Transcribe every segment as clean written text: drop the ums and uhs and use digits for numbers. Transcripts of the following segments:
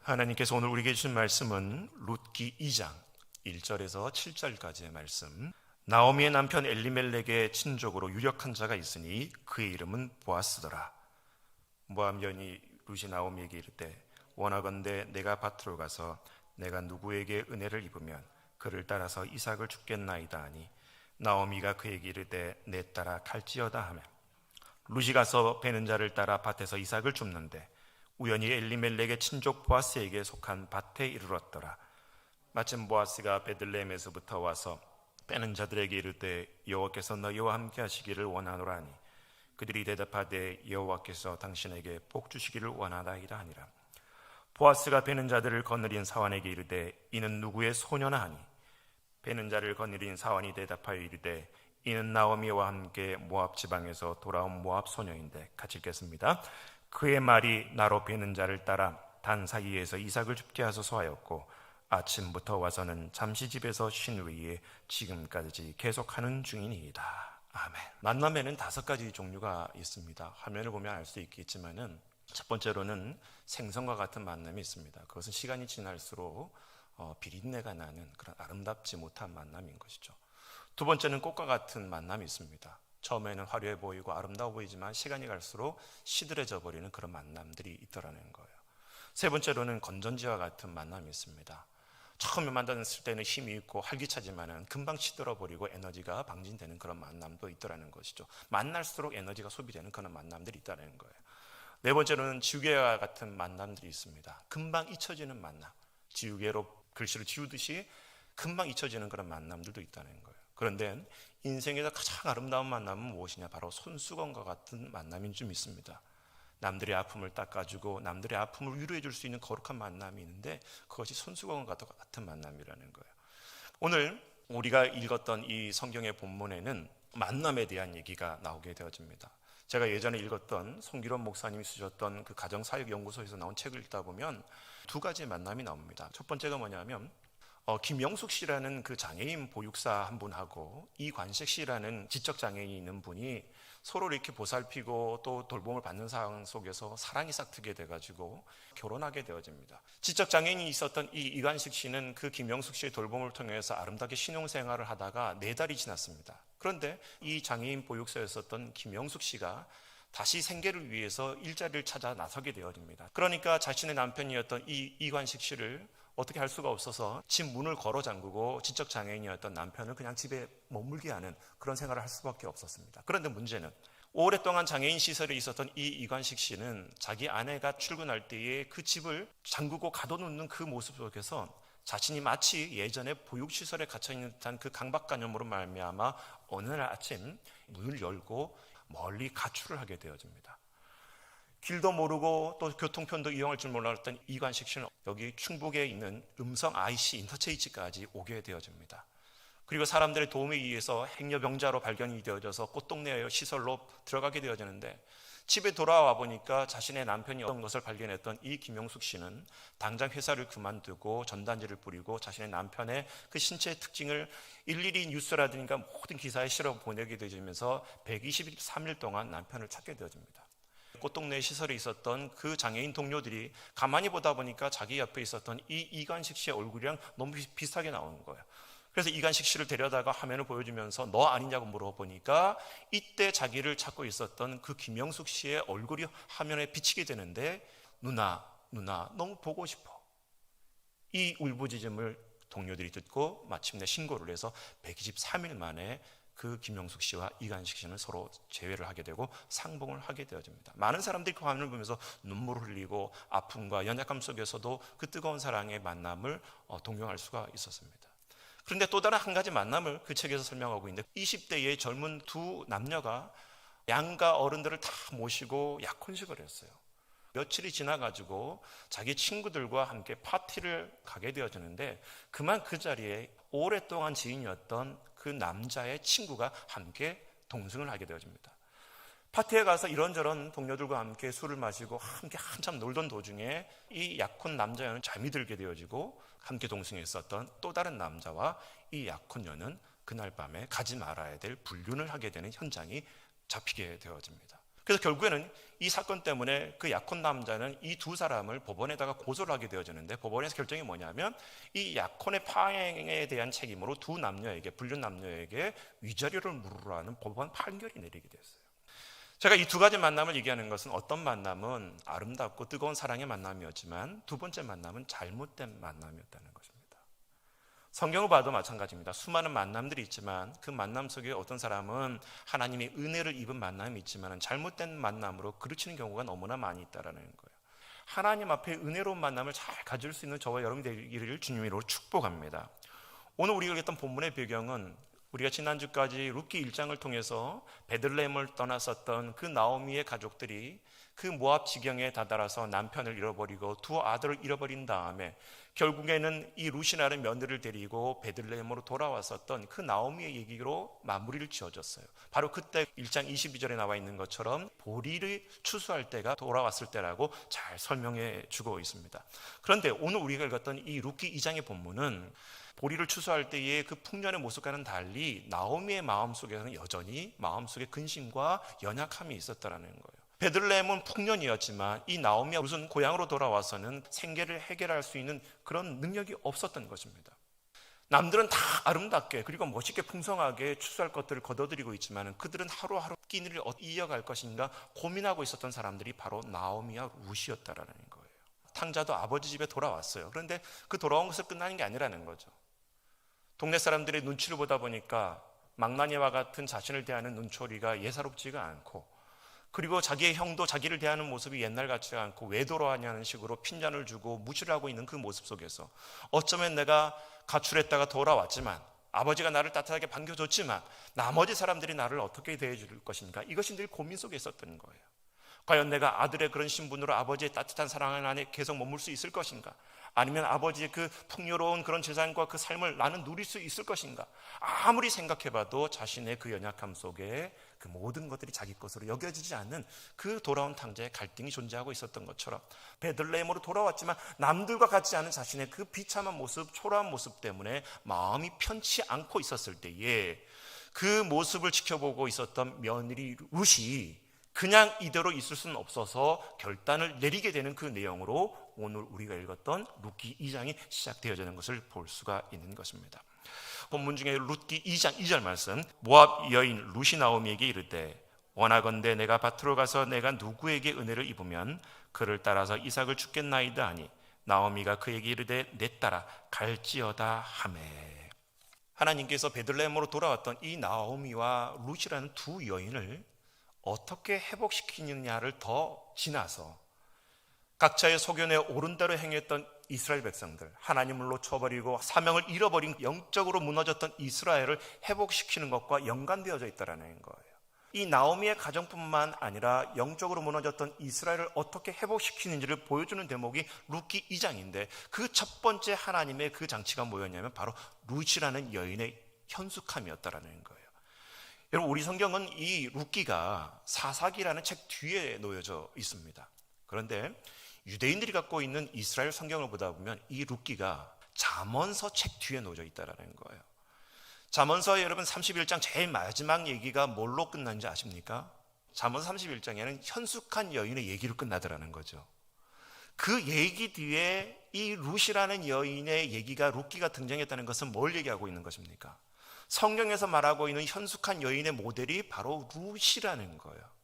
하나님께서 오늘 우리에게 주신 말씀은 룻기 2장 1절에서 7절까지의 말씀. 나오미의 남편 엘리멜렉의 친족으로 유력한 자가 있으니 그의 이름은 보아스더라. 모압 여인이 룻이 나오미에게 이르되 원하건대 내가 밭으로 가서 내가 누구에게 은혜를 입으면 그를 따라서 이삭을 줍겠나이다 하니 나오미가 그에게 이르되 내 따라 갈지어다 하며 룻이 가서 베는 자를 따라 밭에서 이삭을 줍는데 우연히 엘리멜렉의 친족 보아스에게 속한 밭에 이르렀더라. 마침 보아스가 베들레헴에서부터 와서 빼는 자들에게 이르되 여호와께서 너희와 함께 하시기를 원하노라 하니 그들이 대답하되 여호와께서 당신에게 복 주시기를 원하나이다 하니라. 보아스가 베는 자들을 거느린 사환에게 이르되 이는 누구의 소녀나 하니 베는 자를 거느린 사환이 대답하여 이르되 이는 나오미와 함께 모압 지방에서 돌아온 모압 소녀인데. 같이 읽겠습니다. 그의 말이 나로 베는 자를 따라 단 사이에서 이삭을 줍게 하소서 하였고 아침부터 와서는 잠시 집에서 쉰 후에 지금까지 계속하는 중이니이다. 아멘. 만남에는 5가지 종류가 있습니다. 화면을 보면 알 수 있겠지만은 첫 번째로는 생선과 같은 만남이 있습니다. 그것은 시간이 지날수록 비린내가 나는 그런 아름답지 못한 만남인 것이죠. 두 번째는 꽃과 같은 만남이 있습니다. 처음에는 화려해 보이고 아름다워 보이지만 시간이 갈수록 시들해져 버리는 그런 만남들이 있더라는 거예요. 세 번째로는 건전지와 같은 만남이 있습니다. 처음에 만났을 때는 힘이 있고 활기차지만 금방 시들어버리고 에너지가 방진되는 그런 만남도 있더라는 것이죠. 만날수록 에너지가 소비되는 그런 만남들이 있다는 거예요. 네 번째로는 지우개와 같은 만남들이 있습니다. 금방 잊혀지는 만남, 지우개로 글씨를 지우듯이 금방 잊혀지는 그런 만남들도 있다는 거예요. 그런데 인생에서 가장 아름다운 만남은 무엇이냐? 바로 손수건과 같은 만남이 좀 있습니다. 남들의 아픔을 닦아주고 남들의 아픔을 위로해 줄 수 있는 거룩한 만남이 있는데 그것이 손수건과 같은 만남이라는 거예요. 오늘 우리가 읽었던 이 성경의 본문에는 만남에 대한 얘기가 나오게 되어집니다. 제가 예전에 읽었던 송기론 목사님이 쓰셨던 그 가정사역연구소에서 나온 책을 읽다 보면 2가지의 만남이 나옵니다. 첫 번째가 뭐냐면 김영숙 씨라는 그 장애인 보육사 한 분하고 이관식 씨라는 지적장애인이 있는 분이 서로 이렇게 보살피고 또 돌봄을 받는 상황 속에서 사랑이 싹트게 돼가지고 결혼하게 되어집니다. 지적장애인이 있었던 이 이관식 씨는 그 김영숙 씨의 돌봄을 통해서 아름답게 신혼생활을 하다가 4달이 지났습니다. 그런데 이 장애인 보육사에 있었던 김영숙 씨가 다시 생계를 위해서 일자리를 찾아 나서게 되어집니다. 그러니까 자신의 남편이었던 이 이관식 씨를 어떻게 할 수가 없어서 집 문을 걸어 잠그고 지적장애인이었던 남편을 그냥 집에 머물게 하는 그런 생활을 할 수밖에 없었습니다. 그런데 문제는 오랫동안 장애인 시설에 있었던 이 이관식 씨는 자기 아내가 출근할 때에 그 집을 잠그고 가둬놓는 그 모습 속에서 자신이 마치 예전에 보육시설에 갇혀있는 듯한 그 강박관념으로 말미암아 어느 날 아침 문을 열고 멀리 가출을 하게 되어집니다. 길도 모르고 또 교통편도 이용할 줄 몰랐던 이관식 씨는 여기 충북에 있는 음성 IC 인터체인지까지 오게 되어집니다. 그리고 사람들의 도움에 의해서 행여병자로 발견이 되어져서 꽃동네 시설로 들어가게 되어지는데 집에 돌아와 보니까 자신의 남편이 어떤 것을 발견했던 이 김용숙 씨는 당장 회사를 그만두고 전단지를 뿌리고 자신의 남편의 그 신체의 특징을 일일이 뉴스라든가 모든 기사에 실어 보내게 되면서 123일 동안 남편을 찾게 되어집니다. 꽃동네 시설에 있었던 그 장애인 동료들이 가만히 보다 보니까 자기 옆에 있었던 이 이관식 씨의 얼굴이랑 너무 비슷하게 나오는 거예요. 그래서 이관식 씨를 데려다가 화면을 보여주면서 너 아니냐고 물어보니까 이때 자기를 찾고 있었던 그 김영숙 씨의 얼굴이 화면에 비치게 되는데 누나 너무 보고 싶어. 이 울부짖음을 동료들이 듣고 마침내 신고를 해서 123일 만에 그 김영숙 씨와 이관식 씨는 서로 재회를 하게 되고 상봉을 하게 되어집니다. 많은 사람들이 그 화면을 보면서 눈물을 흘리고 아픔과 연약감 속에서도 그 뜨거운 사랑의 만남을 동경할 수가 있었습니다. 그런데 또 다른 한 가지 만남을 그 책에서 설명하고 있는데 20대의 젊은 2 남녀가 양가 어른들을 다 모시고 약혼식을 했어요. 며칠이 지나가지고 자기 친구들과 함께 파티를 가게 되어지는데 그만 그 자리에 오랫동안 지인이었던 그 남자의 친구가 함께 동승을 하게 되어집니다. 파티에 가서 이런저런 동료들과 함께 술을 마시고 함께 한참 놀던 도중에 이 약혼 남자는 잠이 들게 되어지고 함께 동승했었던 또 다른 남자와 이 약혼녀는 그날 밤에 가지 말아야 될 불륜을 하게 되는 현장이 잡히게 되어집니다. 그래서 결국에는 이 사건 때문에 그 약혼 남자는 이 두 사람을 법원에다가 고소를 하게 되어지는데, 법원에서 결정이 뭐냐면 이 약혼의 파행에 대한 책임으로 두 남녀에게, 불륜 남녀에게 위자료를 물으라는 법원 판결이 내리게 됐어요. 제가 이 두 가지 만남을 얘기하는 것은, 어떤 만남은 아름답고 뜨거운 사랑의 만남이었지만 두 번째 만남은 잘못된 만남이었다는 것입니다. 성경을 봐도 마찬가지입니다. 수많은 만남들이 있지만 그 만남 속에 어떤 사람은 하나님의 은혜를 입은 만남이 있지만 잘못된 만남으로 그르치는 경우가 너무나 많이 있다는 거예요. 하나님 앞에 은혜로운 만남을 잘 가질 수 있는 저와 여러분이 되기를 주님의 이름으로 축복합니다. 오늘 우리가 읽었던 본문의 배경은, 우리가 지난주까지 룻기 1장을 통해서 베들레헴을 떠났었던 그 나오미의 가족들이 그 모압 지경에 다다라서 남편을 잃어버리고 두 아들을 잃어버린 다음에 결국에는 이 룻이라는 며느리를 데리고 베들레헴으로 돌아왔었던 그 나오미의 얘기로 마무리를 지어줬어요. 바로 그때 1장 22절에 나와 있는 것처럼 보리를 추수할 때가 돌아왔을 때라고 잘 설명해 주고 있습니다. 그런데 오늘 우리가 읽었던 이 룻기 2장의 본문은 보리를 추수할 때의 그 풍년의 모습과는 달리 나오미의 마음속에서는 여전히 마음속에 근심과 연약함이 있었다는 거예요. 베들레헴은 풍년이었지만 이 나오미가 무슨 고향으로 돌아와서는 생계를 해결할 수 있는 그런 능력이 없었던 것입니다. 남들은 다 아름답게 그리고 멋있게 풍성하게 추수할 것들을 거둬들이고 있지만 그들은 하루하루 끼니를 이어갈 것인가 고민하고 있었던 사람들이 바로 나오미와 룻이었다라는 거예요. 탕자도 아버지 집에 돌아왔어요. 그런데 그 돌아온 것을 끝나는 게 아니라는 거죠. 동네 사람들의 눈치를 보다 보니까 망나니와 같은 자신을 대하는 눈초리가 예사롭지가 않고, 그리고 자기의 형도 자기를 대하는 모습이 옛날 같지가 않고 왜 돌아왔냐는 식으로 핀잔을 주고 무시를 하고 있는 그 모습 속에서 어쩌면 내가 가출했다가 돌아왔지만, 아버지가 나를 따뜻하게 반겨줬지만 나머지 사람들이 나를 어떻게 대해줄 것인가, 이것이 늘 고민 속에 있었던 거예요. 과연 내가 아들의 그런 신분으로 아버지의 따뜻한 사랑 안에 계속 머물 수 있을 것인가, 아니면 아버지의 그 풍요로운 그런 재산과 그 삶을 나는 누릴 수 있을 것인가. 아무리 생각해봐도 자신의 그 연약함 속에 그 모든 것들이 자기 것으로 여겨지지 않는 그 돌아온 탕자의 갈등이 존재하고 있었던 것처럼, 베들레헴으로 돌아왔지만 남들과 같지 않은 자신의 그 비참한 모습, 초라한 모습 때문에 마음이 편치 않고 있었을 때에 그 모습을 지켜보고 있었던 며느리 룻이 그냥 이대로 있을 수는 없어서 결단을 내리게 되는 그 내용으로 오늘 우리가 읽었던 룻기 2장이 시작되어지는 것을 볼 수가 있는 것입니다. 본문 중에 룻기 2장 2절 말씀, 모압 여인 룻이 나오미에게 이르되 원하건대 내가 밭으로 가서 내가 누구에게 은혜를 입으면 그를 따라서 이삭을 죽겠나이다 하니 나오미가 그에게 이르되 내 따라 갈지어다 하매. 하나님께서 베들레헴으로 돌아왔던 이 나오미와 룻이라는 두 여인을 어떻게 회복시키느냐를 더 지나서 각자의 소견에 옳은 대로 행했던 이스라엘 백성들, 하나님을 놓쳐버리고 사명을 잃어버린 영적으로 무너졌던 이스라엘을 회복시키는 것과 연관되어져 있다는 거예요. 이 나오미의 가정뿐만 아니라 영적으로 무너졌던 이스라엘을 어떻게 회복시키는지를 보여주는 대목이 룻기 2장인데, 그 첫 번째 하나님의 그 장치가 뭐였냐면 바로 룻이라는 여인의 현숙함이었다는 거예요. 여러분, 우리 성경은 이 룻기가 사사기라는 책 뒤에 놓여져 있습니다. 그런데 유대인들이 갖고 있는 이스라엘 성경을 보다 보면 이 룻기가 잠언서 책 뒤에 놓여져 있다는 거예요. 잠언서 여러분 31장 제일 마지막 얘기가 뭘로 끝난지 아십니까? 잠언서 31장에는 현숙한 여인의 얘기로 끝나더라는 거죠. 그 얘기 뒤에 이 룻이라는 여인의 얘기가, 룻기가 등장했다는 것은 뭘 얘기하고 있는 것입니까? 성경에서 말하고 있는 현숙한 여인의 모델이 바로 룻이라는 거예요.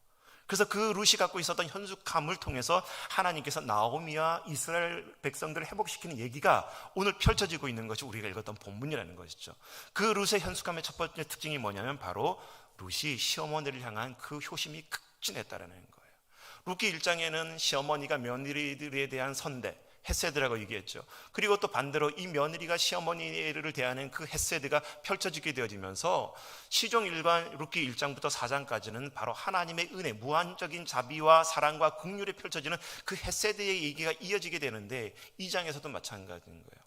그래서 그 룻이 갖고 있었던 현숙함을 통해서 하나님께서 나오미와 이스라엘 백성들을 회복시키는 얘기가 오늘 펼쳐지고 있는 것이 우리가 읽었던 본문이라는 것이죠. 그 룻의 현숙함의 첫 번째 특징이 뭐냐면 바로 룻이 시어머니를 향한 그 효심이 극진했다는 거예요. 룻기 1장에는 시어머니가 며느리들에 대한 선대, 헤세드라고 얘기했죠. 그리고 또 반대로 이 며느리가 시어머니를 대하는 그 헤세드가 펼쳐지게 되어지면서 시종 1관 룻기 1장부터 4장까지는 바로 하나님의 은혜, 무한적인 자비와 사랑과 긍휼에 펼쳐지는 그 헤세드의 얘기가 이어지게 되는데, 2장에서도 마찬가지인 거예요.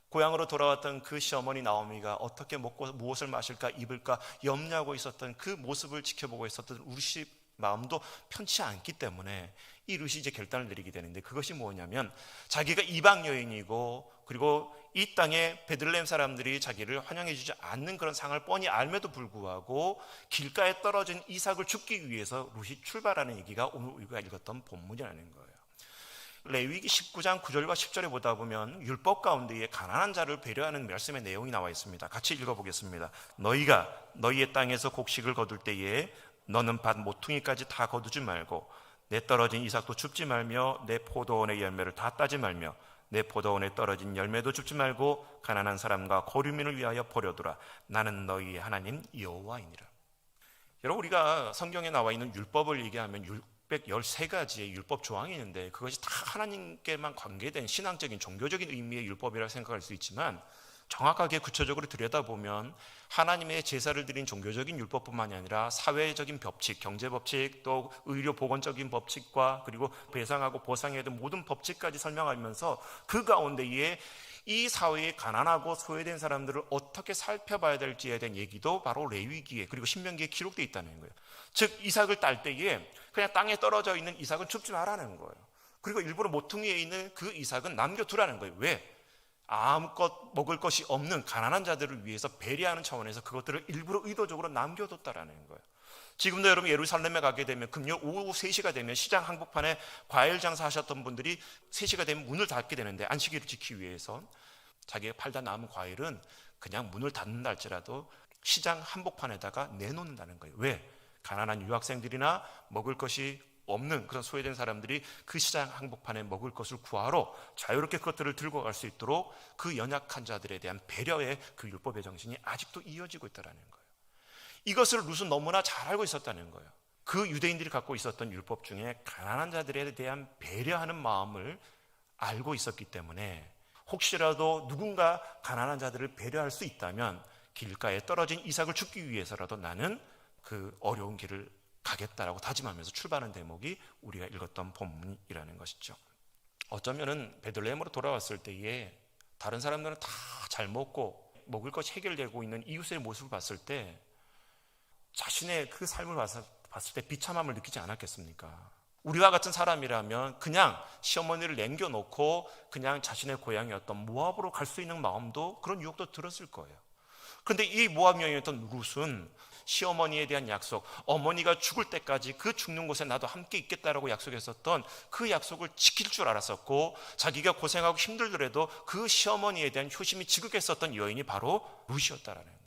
고향으로 돌아왔던 그 시어머니 나오미가 어떻게 먹고 무엇을 마실까 입을까 염려하고 있었던 그 모습을 지켜보고 있었던 룻이 마음도 편치 않기 때문에 이 룻이 이제 결단을 내리게 되는데, 그것이 뭐냐면 자기가 이방 여인이고 그리고 이 땅에 베들레헴 사람들이 자기를 환영해 주지 않는 그런 상황을 뻔히 알면도 불구하고 길가에 떨어진 이삭을 줍기 위해서 룻이 출발하는 얘기가 오늘 우리가 읽었던 본문이라는 거예요. 레위기 19장 9절과 10절에 보다 보면 율법 가운데에 가난한 자를 배려하는 말씀의 내용이 나와 있습니다. 같이 읽어보겠습니다. 너희가 너희의 땅에서 곡식을 거둘 때에 너는 밭 모퉁이까지 다 거두지 말고 내 떨어진 이삭도 줍지 말며 내 포도원의 열매를 다 따지 말며 내 포도원에 떨어진 열매도 줍지 말고 가난한 사람과 거류민을 위하여 버려두라. 나는 너희의 하나님 여호와이니라. 여러분, 우리가 성경에 나와 있는 율법을 얘기하면 613가지의 율법 조항이 있는데 그것이 다 하나님께만 관계된 신앙적인 종교적인 의미의 율법이라고 생각할 수 있지만, 정확하게 구체적으로 들여다보면 하나님의 제사를 드린 종교적인 율법뿐만이 아니라 사회적인 법칙, 경제법칙, 또 의료보건적인 법칙과 그리고 배상하고 보상해야 되는 모든 법칙까지 설명하면서 그 가운데에 이 사회에 가난하고 소외된 사람들을 어떻게 살펴봐야 될지에 대한 얘기도 바로 레위기에 그리고 신명기에 기록되어 있다는 거예요. 즉 이삭을 딸 때에 그냥 땅에 떨어져 있는 이삭은 줍지 말라는 거예요. 그리고 일부러 모퉁이에 있는 그 이삭은 남겨두라는 거예요. 왜? 아무것 먹을 것이 없는 가난한 자들을 위해서 배려하는 차원에서 그것들을 일부러 의도적으로 남겨뒀다라는 거예요. 지금도 여러분 예루살렘에 가게 되면 금요 오후 3시가 되면 시장 한복판에 과일 장사하셨던 분들이 3시가 되면 문을 닫게 되는데, 안식일을 지키기 위해서 자기가 팔다 남은 과일은 그냥 문을 닫는다 할지라도 시장 한복판에다가 내놓는다는 거예요. 왜? 가난한 유학생들이나 먹을 것이 없는 그런 소외된 사람들이 그 시장 한복판에 먹을 것을 구하러 자유롭게 그것들을 들고 갈 수 있도록 그 연약한 자들에 대한 배려의 그 율법의 정신이 아직도 이어지고 있다는 거예요. 이것을 룻은 너무나 잘 알고 있었다는 거예요. 그 유대인들이 갖고 있었던 율법 중에 가난한 자들에 대한 배려하는 마음을 알고 있었기 때문에 혹시라도 누군가 가난한 자들을 배려할 수 있다면 길가에 떨어진 이삭을 줍기 위해서라도 나는 그 어려운 길을 가겠다라고 다짐하면서 출발하는 대목이 우리가 읽었던 본문이라는 것이죠. 어쩌면은 베들레헴으로 돌아왔을 때에 다른 사람들은 다 잘 먹고 먹을 것이 해결되고 있는 이웃의 모습을 봤을 때 자신의 그 삶을 봤을 때 비참함을 느끼지 않았겠습니까? 우리와 같은 사람이라면 그냥 시어머니를 남겨놓고 그냥 자신의 고향이었던 모압으로 갈 수 있는 마음도, 그런 유혹도 들었을 거예요. 그런데 이 모압 여인이었던 룻은 시어머니에 대한 약속, 어머니가 죽을 때까지 그 죽는 곳에 나도 함께 있겠다라고 약속했었던 그 약속을 지킬 줄 알았었고, 자기가 고생하고 힘들더라도 그 시어머니에 대한 효심이 지극했었던 여인이 바로 룻이었다라는 거예요.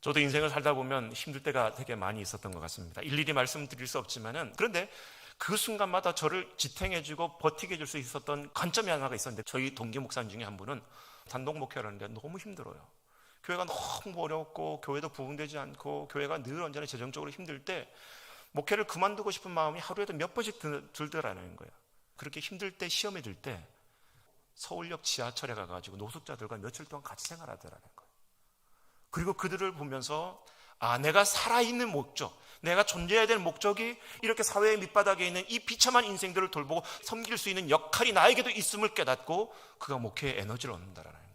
저도 인생을 살다 보면 힘들 때가 되게 많이 있었던 것 같습니다. 일일이 말씀드릴 수 없지만은, 그런데 그 순간마다 저를 지탱해주고 버티게 해줄 수 있었던 관점이 하나가 있었는데, 저희 동기 목사님 중에 한 분은 단독 목회를 하는데 너무 힘들어요. 교회가 너무 어렵고 교회도 부흥되지 않고 교회가 늘 언제나 재정적으로 힘들 때 목회를 그만두고 싶은 마음이 하루에도 몇 번씩 들더라는 거예요. 그렇게 힘들 때, 시험에 들 때 서울역 지하철에 가가지고 노숙자들과 며칠 동안 같이 생활하더라는 거예요. 그리고 그들을 보면서 내가 살아있는 목적, 내가 존재해야 될 목적이 이렇게 사회의 밑바닥에 있는 이 비참한 인생들을 돌보고 섬길 수 있는 역할이 나에게도 있음을 깨닫고 그가 목회에 에너지를 얻는다라는 거예요.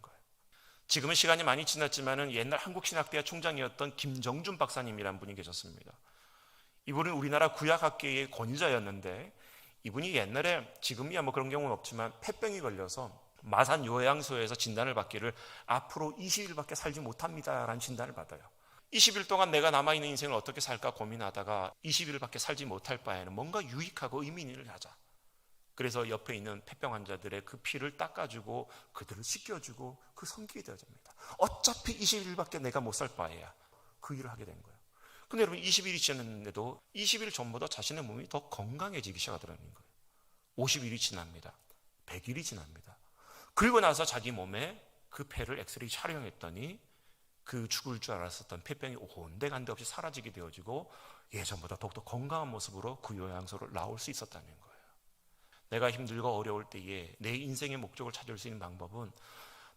지금은 시간이 많이 지났지만은 옛날 한국신학대학 총장이었던 김정준 박사님이라는 분이 계셨습니다. 이분은 우리나라 구약학계의 권위자였는데, 이분이 옛날에, 지금이야 뭐 그런 경우는 없지만 폐병이 걸려서 마산 요양소에서 진단을 받기를 앞으로 20일밖에 살지 못합니다라는 진단을 받아요. 20일 동안 내가 남아있는 인생을 어떻게 살까 고민하다가 20일밖에 살지 못할 바에는 뭔가 유익하고 의미 있는 일을 하자. 그래서 옆에 있는 폐병 환자들의 그 피를 닦아주고 그들을 씻겨주고 그 섬기게 되어집니다. 어차피 20일밖에 내가 못 살 바에야 그 일을 하게 된 거예요. 근데 여러분, 20일이 지났는데도 20일 전보다 자신의 몸이 더 건강해지기 시작하더라는 거예요. 50일이 지납니다. 100일이 지납니다. 그리고 나서 자기 몸에 그 폐를 엑스레이 촬영했더니 그 죽을 줄 알았었던 폐병이 온데간데 없이 사라지게 되어지고 예전보다 더욱더 건강한 모습으로 그 요양소를 나올 수 있었다는 거예요. 내가 힘들고 어려울 때에 내 인생의 목적을 찾을 수 있는 방법은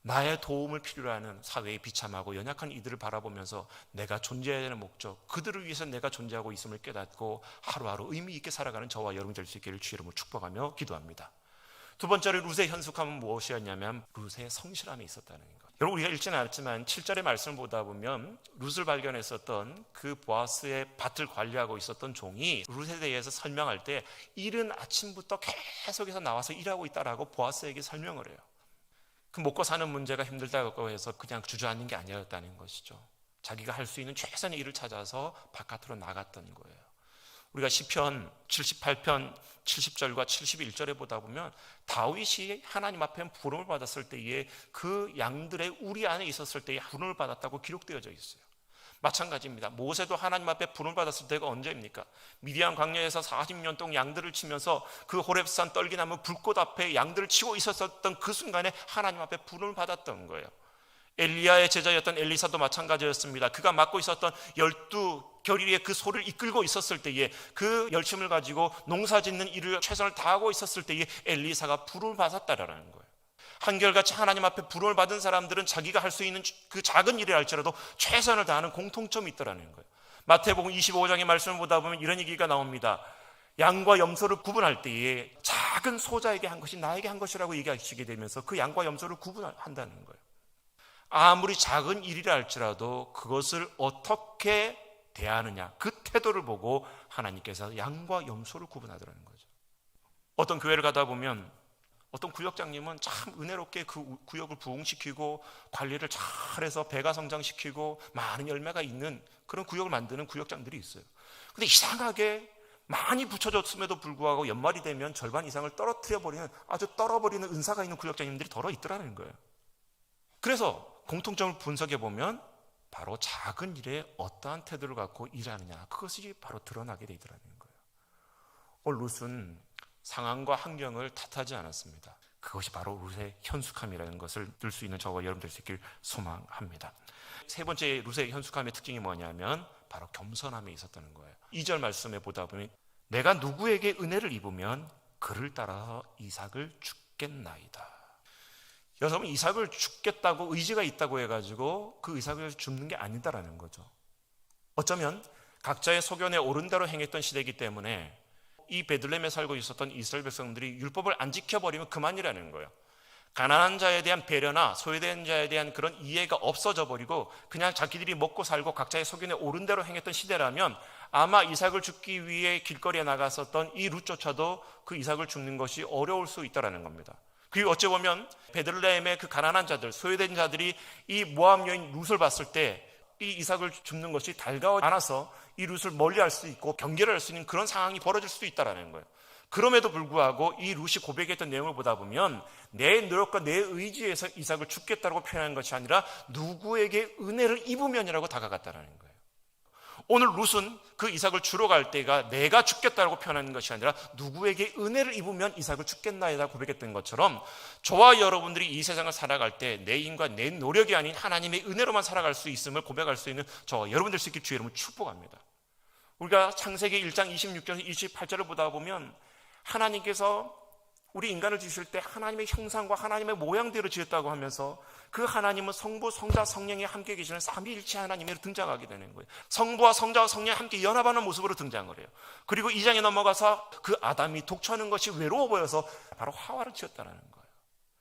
나의 도움을 필요로 하는 사회의 비참하고 연약한 이들을 바라보면서 내가 존재해야 되는 목적, 그들을 위해서 내가 존재하고 있음을 깨닫고 하루하루 의미 있게 살아가는 저와 여러분이 될 수 있기를 주의 이름으로 축복하며 기도합니다. 두 번째로 룻의 현숙함은 무엇이었냐면 룻의 성실함이 있었다는 것. 여러분, 우리가 읽지는 않았지만 7절의 말씀을 보다 보면 룻을 발견했었던 그 보아스의 밭을 관리하고 있었던 종이 룻에 대해서 설명할 때 이른 아침부터 계속해서 나와서 일하고 있다라고 보아스에게 설명을 해요. 그 먹고 사는 문제가 힘들다고 해서 그냥 주저앉는 게 아니었다는 것이죠. 자기가 할 수 있는 최선의 일을 찾아서 바깥으로 나갔던 거예요. 우리가 시편 78편 70절과 71절에 보다 보면 다윗이 하나님 앞에 부름을 받았을 때에 그 양들의 우리 안에 있었을 때에 부름을 받았다고 기록되어져 있어요. 마찬가지입니다. 모세도 하나님 앞에 부름을 받았을 때가 언제입니까? 미디안 광야에서 40년 동안 양들을 치면서 그 호렙산 떨기나무 불꽃 앞에 양들을 치고 있었던 그 순간에 하나님 앞에 부름을 받았던 거예요. 엘리야의 제자였던 엘리사도 마찬가지였습니다. 그가 맡고 있었던 12결의의 그 소를 이끌고 있었을 때에 그 열심을 가지고 농사짓는 일을 최선을 다하고 있었을 때에 엘리사가 부름을 받았다라는 거예요. 한결같이 하나님 앞에 부름을 받은 사람들은 자기가 할 수 있는 그 작은 일을 할지라도 최선을 다하는 공통점이 있더라는 거예요. 마태복음 25장의 말씀을 보다 보면 이런 얘기가 나옵니다. 양과 염소를 구분할 때에 작은 소자에게 한 것이 나에게 한 것이라고 얘기하시게 되면서 그 양과 염소를 구분한다는 거예요. 아무리 작은 일이라 할지라도 그것을 어떻게 대하느냐, 그 태도를 보고 하나님께서 양과 염소를 구분하더라는 거죠. 어떤 교회를 가다 보면 어떤 구역장님은 참 은혜롭게 그 구역을 부흥시키고 관리를 잘해서 배가 성장시키고 많은 열매가 있는 그런 구역을 만드는 구역장들이 있어요. 근데 이상하게 많이 붙여줬음에도 불구하고 연말이 되면 절반 이상을 떨어뜨려버리는, 아주 떨어버리는 은사가 있는 구역장님들이 더러 있더라는 거예요. 그래서 공통점을 분석해 보면 바로 작은 일에 어떠한 태도를 갖고 일하느냐, 그것이 바로 드러나게 되더라는 거예요. 오늘 룻은 상황과 환경을 탓하지 않았습니다. 그것이 바로 룻의 현숙함이라는 것을 들 수 있는 저와 여러분들 수 있길 소망합니다. 세 번째 룻의 현숙함의 특징이 뭐냐면 바로 겸손함에 있었다는 거예요. 2절 말씀에 보다 보면 내가 누구에게 은혜를 입으면 그를 따라서 이삭을 죽겠나이다. 여러분, 이삭을 죽겠다고 의지가 있다고 해가지고 그 이삭을 죽는 게 아니다라는 거죠. 어쩌면 각자의 소견에 옳은 대로 행했던 시대이기 때문에 이 베들레헴에 살고 있었던 이스라엘 백성들이 율법을 안 지켜버리면 그만이라는 거예요. 가난한 자에 대한 배려나 소외된 자에 대한 그런 이해가 없어져 버리고 그냥 자기들이 먹고 살고 각자의 소견에 옳은 대로 행했던 시대라면 아마 이삭을 죽기 위해 길거리에 나갔었던 이 룻조차도 그 이삭을 죽는 것이 어려울 수 있다는 겁니다. 그리고 어찌 보면 베들레헴의 그 가난한 자들, 소외된 자들이 이 모압 여인 룻을 봤을 때 이 이삭을 줍는 것이 달가워 않아서 이 룻을 멀리할 수 있고 경계를 할 수 있는 그런 상황이 벌어질 수도 있다는 거예요. 그럼에도 불구하고 이 룻이 고백했던 내용을 보다 보면 내 노력과 내 의지에서 이삭을 죽겠다고 표현한 것이 아니라 누구에게 은혜를 입으면이라고 다가갔다는 거예요. 오늘 룻은 그 이삭을 주러 갈 때가 내가 죽겠다고 표현하는 것이 아니라 누구에게 은혜를 입으면 이삭을 죽겠나이다 고백했던 것처럼 저와 여러분들이 이 세상을 살아갈 때 내 힘과 내 노력이 아닌 하나님의 은혜로만 살아갈 수 있음을 고백할 수 있는 저와 여러분들 수 있길 주의 이름으로 축복합니다. 우리가 창세기 1장 26절에서 28절을 보다 보면 하나님께서 우리 인간을 지으실 때 하나님의 형상과 하나님의 모양대로 지었다고 하면서 그 하나님은 성부, 성자, 성령이 함께 계시는 삼위일체 하나님으로 등장하게 되는 거예요. 성부와 성자와 성령이 함께 연합하는 모습으로 등장을 해요. 그리고 2장에 넘어가서 그 아담이 독처하는 것이 외로워 보여서 바로 하와를 지었다는 거예요.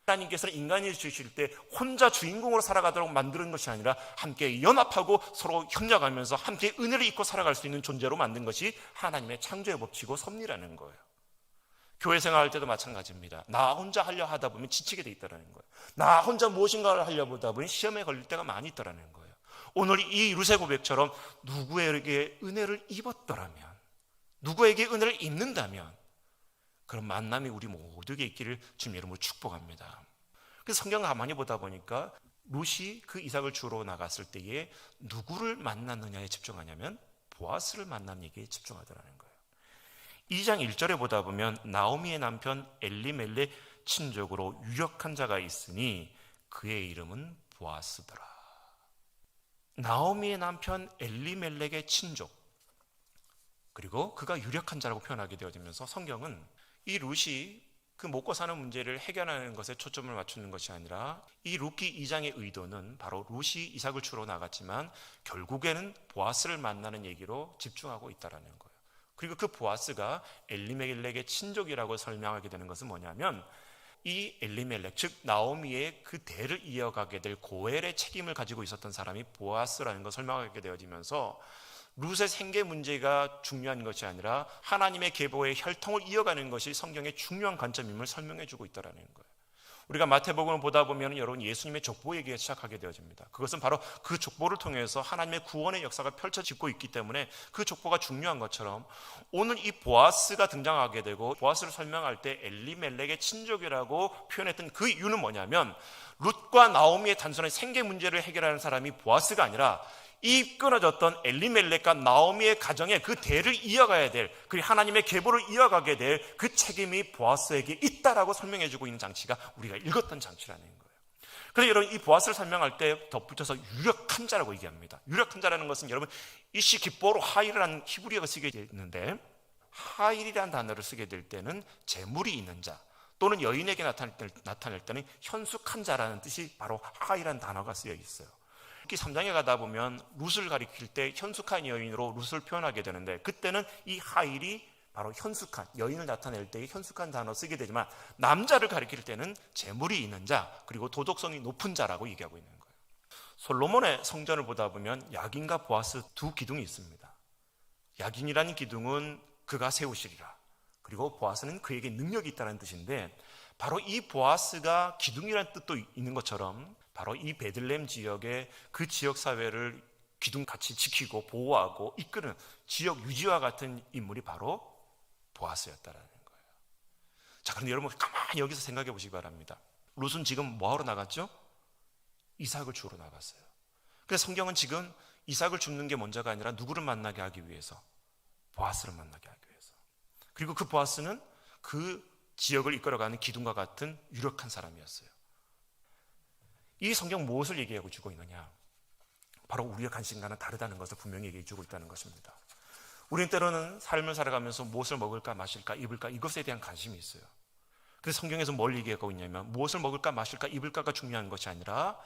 하나님께서는 인간을 지으실 때 혼자 주인공으로 살아가도록 만드는 것이 아니라 함께 연합하고 서로 협력하면서 함께 은혜를 입고 살아갈 수 있는 존재로 만든 것이 하나님의 창조의 법칙이고 섭리라는 거예요. 교회 생활할 때도 마찬가지입니다. 나 혼자 하려 하다 보면 지치게 돼 있다는 거예요. 나 혼자 무엇인가를 하려고 하다 보면 시험에 걸릴 때가 많이 있다는 거예요. 오늘 이 룻의 고백처럼 누구에게 은혜를 입었더라면, 누구에게 은혜를 입는다면 그런 만남이 우리 모두에게 있기를 주님 이름으로 축복합니다. 그래서 성경 가만히 보다 보니까 룻이 그 이삭을 주러 나갔을 때에 누구를 만났느냐에 집중하냐면 보아스를 만난 얘기에 집중하더라는 거예요. 2장 1절에 보다 보면 나오미의 남편 엘리멜렉 친족으로 유력한 자가 있으니 그의 이름은 보아스더라. 나오미의 남편 엘리멜렉의 친족, 그리고 그가 유력한 자라고 표현하게 되어지면서 성경은 이 룻이 그 먹고 사는 문제를 해결하는 것에 초점을 맞추는 것이 아니라 이 룻기 2장의 의도는 바로 룻이 이삭을 주러 나갔지만 결국에는 보아스를 만나는 얘기로 집중하고 있다는 거예요. 그리고 그 보아스가 엘리멜렉의 친족이라고 설명하게 되는 것은 뭐냐면 이 엘리멜렉, 즉 나오미의 그 대를 이어가게 될 고엘의 책임을 가지고 있었던 사람이 보아스라는 걸 설명하게 되어지면서 룻의 생계 문제가 중요한 것이 아니라 하나님의 계보의 혈통을 이어가는 것이 성경의 중요한 관점임을 설명해 주고 있다는 거예요. 우리가 마태복음을 보다 보면 여러분 예수님의 족보 얘기가 시작하게 되어집니다. 그것은 바로 그 족보를 통해서 하나님의 구원의 역사가 펼쳐지고 있기 때문에 그 족보가 중요한 것처럼 오늘 이 보아스가 등장하게 되고 보아스를 설명할 때 엘리멜렉의 친족이라고 표현했던 그 이유는 뭐냐면 룻과 나오미의 단순한 생계 문제를 해결하는 사람이 보아스가 아니라 이 끊어졌던 엘리멜렉과 나오미의 가정에 그 대를 이어가야 될, 그리고 하나님의 계보를 이어가게 될 그 책임이 보아스에게 있다라고 설명해주고 있는 장치가 우리가 읽었던 장치라는 거예요. 그래서 여러분 이 보아스를 설명할 때 덧붙여서 유력한 자라고 얘기합니다. 유력한 자라는 것은 여러분 이시 기뽀로 하일이라는 히브리어가 쓰게 되어 있는데 하일이라는 단어를 쓰게 될 때는 재물이 있는 자 또는 여인에게 나타낼 때는 현숙한 자라는 뜻이 바로 하일이라는 단어가 쓰여 있어요. 3장에 가다 보면 룻을 가리킬 때 현숙한 여인으로 룻을 표현하게 되는데 그때는 이 하일이 바로 현숙한 여인을 나타낼 때 현숙한 단어 쓰게 되지만 남자를 가리킬 때는 재물이 있는 자 그리고 도덕성이 높은 자라고 얘기하고 있는 거예요. 솔로몬의 성전을 보다 보면 야긴과 보아스 두 기둥이 있습니다. 야긴이라는 기둥은 그가 세우시리라, 그리고 보아스는 그에게 능력이 있다는 뜻인데 바로 이 보아스가 기둥이라는 뜻도 있는 것처럼 바로 이 베들레헴 지역의 그 지역 사회를 기둥같이 지키고 보호하고 이끄는 지역 유지와 같은 인물이 바로 보아스였다라는 거예요. 자, 그런데 여러분 가만히 여기서 생각해 보시기 바랍니다. 룻은 지금 뭐하러 나갔죠? 이삭을 주우러 나갔어요. 그래서 성경은 지금 이삭을 줍는 게 먼저가 아니라 누구를 만나게 하기 위해서? 보아스를 만나게 하기 위해서. 그리고 그 보아스는 그 지역을 이끌어가는 기둥과 같은 유력한 사람이었어요. 이 성경 무엇을 얘기하고 주고 있느냐? 바로 우리의 관심과는 다르다는 것을 분명히 얘기해 주고 있다는 것입니다. 우리는 때로는 삶을 살아가면서 무엇을 먹을까 마실까 입을까 이것에 대한 관심이 있어요. 그래서 성경에서 뭘 얘기하고 있냐면 무엇을 먹을까 마실까 입을까가 중요한 것이 아니라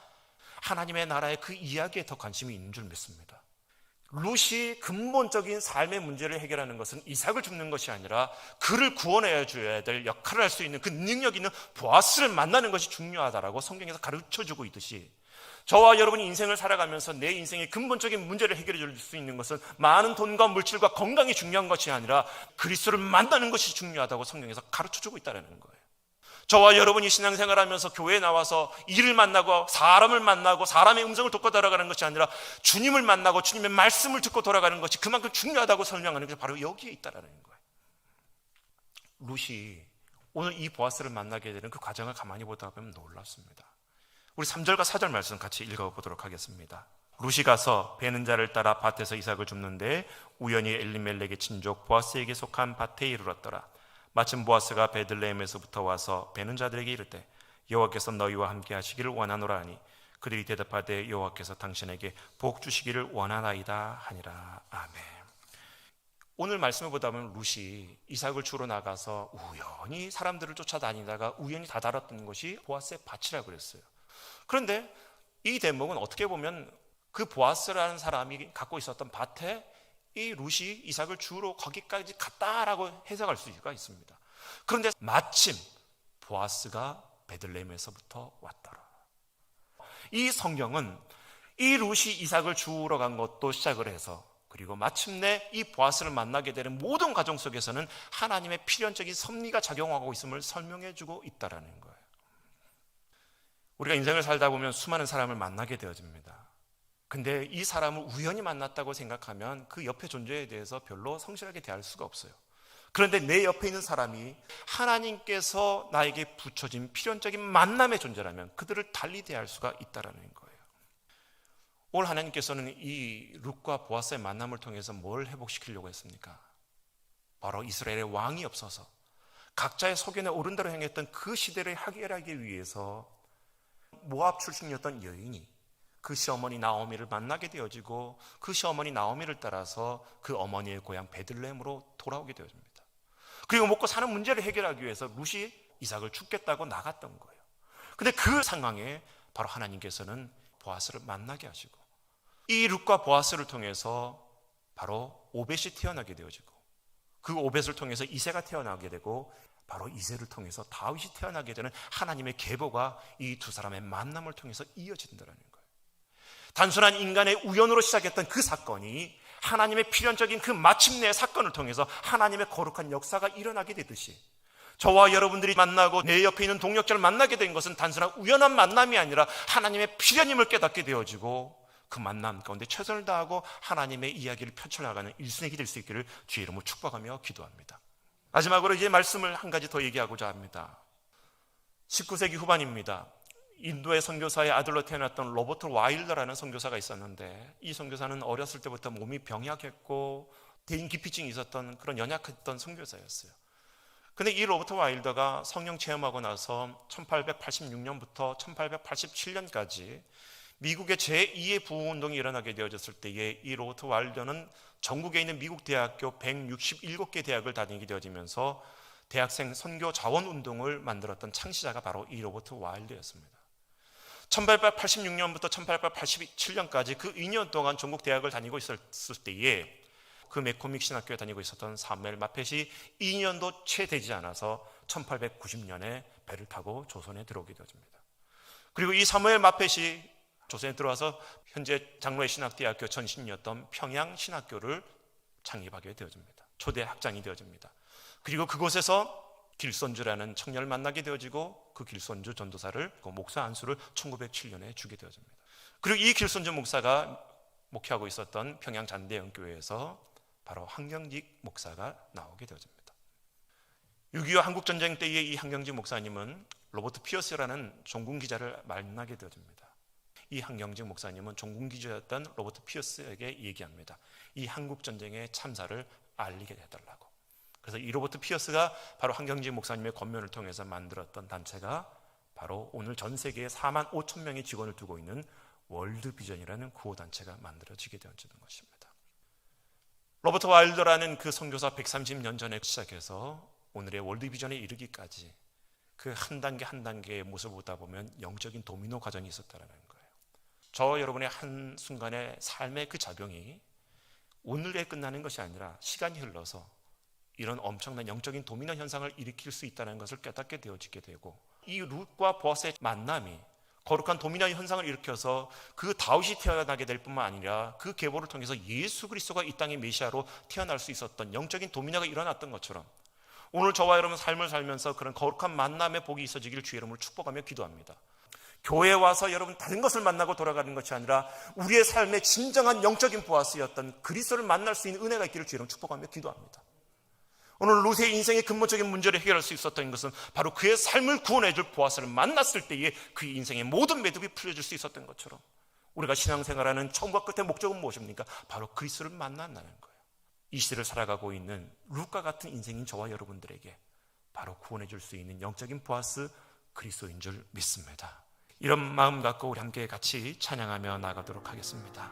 하나님의 나라의 그 이야기에 더 관심이 있는 줄 믿습니다. 룻이 근본적인 삶의 문제를 해결하는 것은 이삭을 줍는 것이 아니라 그를 구원해 줘야 될 역할을 할 수 있는 그 능력 있는 보아스를 만나는 것이 중요하다라고 성경에서 가르쳐주고 있듯이 저와 여러분이 인생을 살아가면서 내 인생의 근본적인 문제를 해결해 줄 수 있는 것은 많은 돈과 물질과 건강이 중요한 것이 아니라 그리스도를 만나는 것이 중요하다고 성경에서 가르쳐주고 있다는 거예요. 저와 여러분이 신앙생활하면서 교회에 나와서 일을 만나고 사람을 만나고 사람의 음성을 듣고 돌아가는 것이 아니라 주님을 만나고 주님의 말씀을 듣고 돌아가는 것이 그만큼 중요하다고 설명하는 것이 바로 여기에 있다는 거예요. 룻이 오늘 이 보아스를 만나게 되는 그 과정을 가만히 보다 보면 놀랍습니다. 우리 3절과 4절 말씀 같이 읽어보도록 하겠습니다. 룻이 가서 베는 자를 따라 밭에서 이삭을 줍는데 우연히 엘리멜렉의 친족 보아스에게 속한 밭에 이르렀더라. 마침 보아스가 베들레헴에서부터 와서 베는 자들에게 이르되 여호와께서 너희와 함께 하시기를 원하노라 하니 그들이 대답하되 여호와께서 당신에게 복 주시기를 원하나이다 하니라. 아멘. 오늘 말씀을 보다 보면 룻이 이삭을 주러 나가서 우연히 사람들을 쫓아다니다가 우연히 다다랐던 것이 보아스의 밭이라고 그랬어요. 그런데 이 대목은 어떻게 보면 그 보아스라는 사람이 갖고 있었던 밭에 이 룻이 이삭을 주우러 거기까지 갔다라고 해석할 수가 있습니다. 그런데 마침 보아스가 베들레헴에서부터 왔더라. 이 성경은 이 룻이 이삭을 주우러 간 것도 시작을 해서 그리고 마침내 이 보아스를 만나게 되는 모든 과정 속에서는 하나님의 필연적인 섭리가 작용하고 있음을 설명해 주고 있다는 거예요. 우리가 인생을 살다 보면 수많은 사람을 만나게 되어집니다. 근데 이 사람을 우연히 만났다고 생각하면 그 옆에 존재에 대해서 별로 성실하게 대할 수가 없어요. 그런데 내 옆에 있는 사람이 하나님께서 나에게 붙여진 필연적인 만남의 존재라면 그들을 달리 대할 수가 있다는 거예요. 오늘 하나님께서는 이 룻과 보아스의 만남을 통해서 뭘 회복시키려고 했습니까? 바로 이스라엘의 왕이 없어서 각자의 소견에 옳은 대로 행했던 그 시대를 해결하기 위해서 모압 출신이었던 여인이 그 시어머니 나오미를 만나게 되어지고 그 시어머니 나오미를 따라서 그 어머니의 고향 베들레헴으로 돌아오게 되어집니다. 그리고 먹고 사는 문제를 해결하기 위해서 룻이 이삭을 죽겠다고 나갔던 거예요. 그런데 그 상황에 바로 하나님께서는 보아스를 만나게 하시고 이 룻과 보아스를 통해서 바로 오벳이 태어나게 되어지고 그 오벳을 통해서 이새가 태어나게 되고 바로 이새를 통해서 다윗이 태어나게 되는 하나님의 계보가 이 두 사람의 만남을 통해서 이어진다는 거예요. 단순한 인간의 우연으로 시작했던 그 사건이 하나님의 필연적인 그 마침내의 사건을 통해서 하나님의 거룩한 역사가 일어나게 되듯이, 저와 여러분들이 만나고 내 옆에 있는 동역자를 만나게 된 것은 단순한 우연한 만남이 아니라 하나님의 필연임을 깨닫게 되어지고, 그 만남 가운데 최선을 다하고 하나님의 이야기를 펼쳐나가는 일생이 될 수 있기를 주의 이름으로 축복하며 기도합니다. 마지막으로 이제 말씀을 한 가지 더 얘기하고자 합니다. 19세기 후반입니다. 인도의 선교사의 아들로 태어났던 로버트 와일더라는 선교사가 있었는데, 이 선교사는 어렸을 때부터 몸이 병약했고 대인 기피증이 있었던 그런 연약했던 선교사였어요. 근데 이 로버트 와일더가 성령 체험하고 나서 1886년부터 1887년까지 미국의 제2의 부흥운동이 일어나게 되어졌을 때에 이 로버트 와일더는 전국에 있는 미국 대학교 167개 대학을 다니게 되어지면서 대학생 선교 자원운동을 만들었던 창시자가 바로 이 로버트 와일더였습니다. 1886년부터 1887년까지 그 2년 동안 전국 대학을 다니고 있었을 때에 그 맥코믹 신학교에 다니고 있었던 사무엘 마펫이 2년도 채 되지 않아서 1890년에 배를 타고 조선에 들어오게 되어집니다. 그리고 이 사무엘 마펫이 조선에 들어와서 현재 장로의 신학대학교 전신이었던 평양신학교를 창립하게 되어집니다. 초대 학장이 되어집니다. 그리고 그곳에서 길손주라는 청년을 만나게 되어지고, 그 길손주 전도사를, 그 목사 안수를 1907년에 주게 되어집니다. 그리고 이 길손주 목사가 목회하고 있었던 평양 잔대영교회에서 바로 한경직 목사가 나오게 되어집니다. 6.25 한국전쟁 때의 이 한경직 목사님은 로버트 피어스라는 종군 기자를 만나게 되어집니다. 이 한경직 목사님은 종군 기자였던 로버트 피어스에게 얘기합니다. 이 한국전쟁의 참사를 알리게 해달라고. 그래서 이 로버트 피어스가 바로 한경직 목사님의 권면을 통해서 만들었던 단체가 바로 오늘 전 세계에 4만 5천 명의 직원을 두고 있는 월드비전이라는 구호단체가 만들어지게 되어지는 것입니다. 로버트 와일더라는 그 선교사 130년 전에 시작해서 오늘의 월드비전에 이르기까지 그 한 단계 한 단계의 모습을 보다 보면 영적인 도미노 과정이 있었다는 거예요. 저 여러분의 한순간의 삶의 그 작용이 오늘에 끝나는 것이 아니라 시간이 흘러서 이런 엄청난 영적인 도미노 현상을 일으킬 수 있다는 것을 깨닫게 되어지게 되고, 이 룻과 보아스의 만남이 거룩한 도미노 현상을 일으켜서 그 다윗이 태어나게 될 뿐만 아니라 그 계보를 통해서 예수 그리스도가 이 땅의 메시아로 태어날 수 있었던 영적인 도미노가 일어났던 것처럼, 오늘 저와 여러분 삶을 살면서 그런 거룩한 만남의 복이 있어지기를 주의 이름으로 축복하며 기도합니다. 교회에 와서 여러분 다른 것을 만나고 돌아가는 것이 아니라 우리의 삶의 진정한 영적인 보아스였던 그리스도를 만날 수 있는 은혜가 있기를 주의 이름으로 축복하며 기도합니다. 오늘 룻의 인생의 근본적인 문제를 해결할 수 있었던 것은 바로 그의 삶을 구원해줄 보아스를 만났을 때에 그 인생의 모든 매듭이 풀려질 수 있었던 것처럼, 우리가 신앙생활하는 처음과 끝의 목적은 무엇입니까? 바로 그리스도를 만난다는 거예요. 이 시대를 살아가고 있는 룻과 같은 인생인 저와 여러분들에게 바로 구원해줄 수 있는 영적인 보아스 그리스도인 줄 믿습니다. 이런 마음 갖고 우리 함께 같이 찬양하며 나가도록 하겠습니다.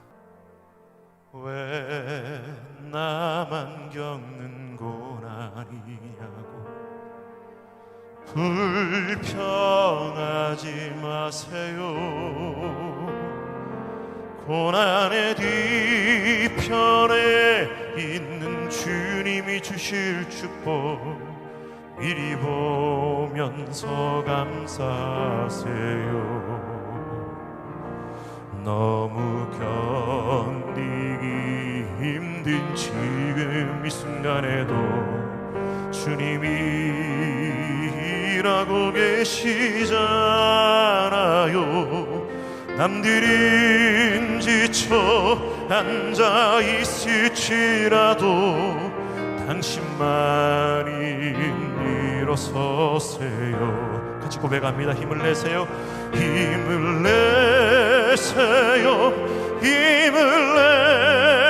왜 나만 겪는 고난이냐고 불평하지 마세요. 고난의 뒤편에 있는 주님이 주실 축복 미리 보면서 감사하세요. 너무 견디기 힘든 지금 이 순간에도 주님이 일하고 계시잖아요. 남들은 지쳐 앉아 있을지라도 당신만이 일어서세요. 같이 고백합니다. 힘을 내세요. 힘을 내세요. 힘을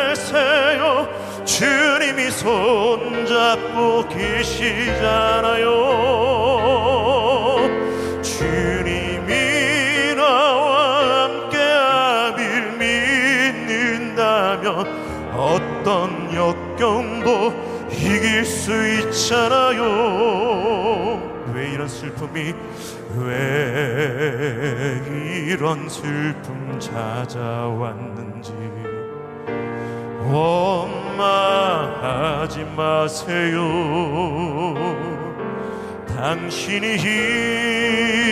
내세요. 주님이 손잡고 계시잖아요. 주님이 나와 함께하길 믿는다면 어떤 역경도 이길 수 있잖아요. 왜 이런 슬픔이, 왜 이런 슬픔 찾아왔는지 원망하지 마세요. 당신이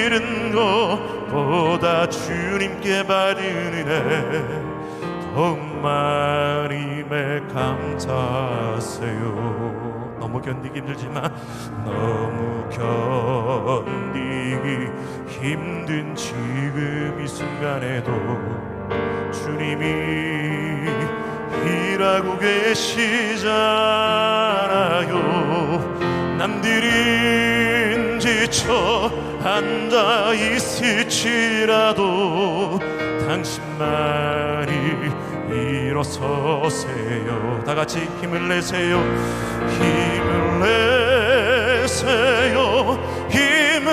잃은 것보다 주님께 받은 은혜 더욱 많음에 감사하세요. 너무 견디기 힘들지만, 너무 견디기 힘든 지금 이 순간에도 주님이 일하고 계시잖아요. 남들은 지쳐 앉아 있을지라도 당신만이 일어서세요. 다 같이 힘을 내세요. 힘을 내세요. 힘을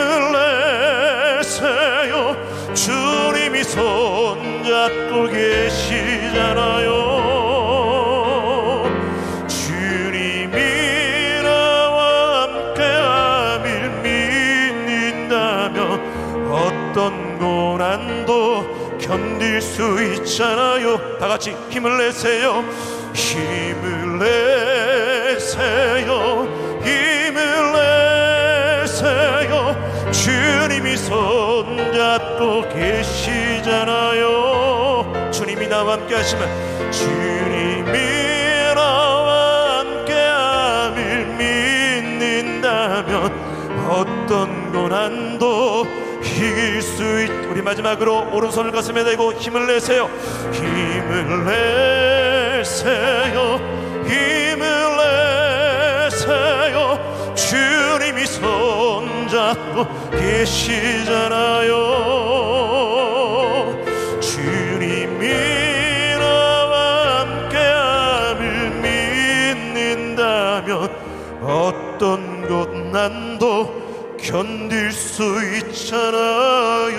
내세요. 주님이 손잡고 계시잖아요. 주님이 나와 함께함을 믿는다면 어떤 고난도 견딜 수 있잖아요. 다 같이 힘을 내세요. 힘을 내세요. 힘을 내세요. 주님이 손잡고 계시잖아요. 주님이 나와 함께 하시면, 주님이 나와 함께함을 믿는다면 어떤 고난도 이길 수 있. 우리 마지막으로 오른손을 가슴에 대고 힘을 내세요. 힘을 내세요. 힘을 내세요. 주님이 손잡고 계시잖아요. 주님이 나와 함께함을 믿는다면 어떤 고난도 견딜 수 있잖아요.